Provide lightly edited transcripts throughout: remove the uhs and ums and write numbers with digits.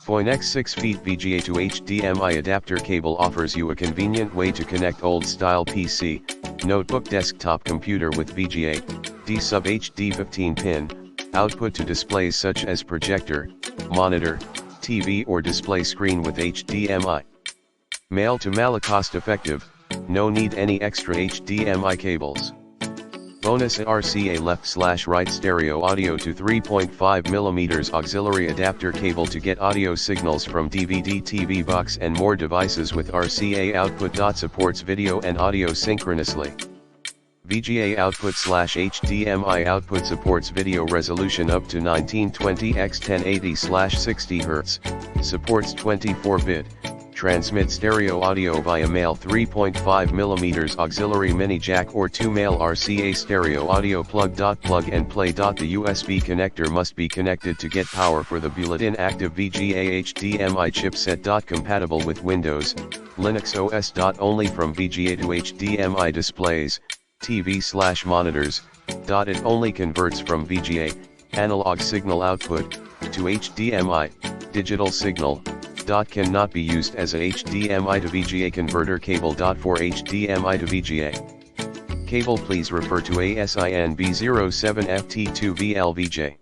FOINNEX 6 feet VGA to HDMI adapter cable offers you a convenient way to connect old-style PC, notebook desktop computer with VGA, D-sub HD 15-pin, output to displays such as projector, monitor, TV or display screen with HDMI. Male to male cost effective, no need any extra HDMI cables. Bonus RCA left/right stereo audio to 3.5mm auxiliary adapter cable to get audio signals from DVD TV box and more devices with RCA output. Supports video and audio synchronously. VGA output/HDMI output supports video resolution up to 1920x 1080/60 Hz, supports 24-bit. Transmit stereo audio via male 3.5mm auxiliary mini jack or 2 male RCA stereo audio plug and play. The USB connector must be connected to get power for the built-in active VGA-HDMI chipset. Compatible with Windows, Linux OS. Only from VGA to HDMI displays, TV/monitors. It only converts from VGA, analog signal output, to HDMI, digital signal. Cannot be used as a HDMI to VGA converter cable. For HDMI to VGA cable, please refer to ASIN B07FT2VLVJ.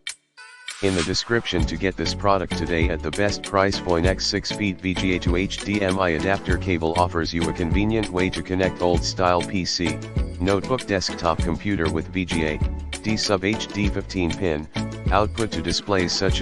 In the description to get this product today at the best price. FOINNEX 6 feet VGA to HDMI adapter cable offers you a convenient way to connect old-style PC, notebook desktop computer with VGA, D-sub HD 15-pin, output to displays such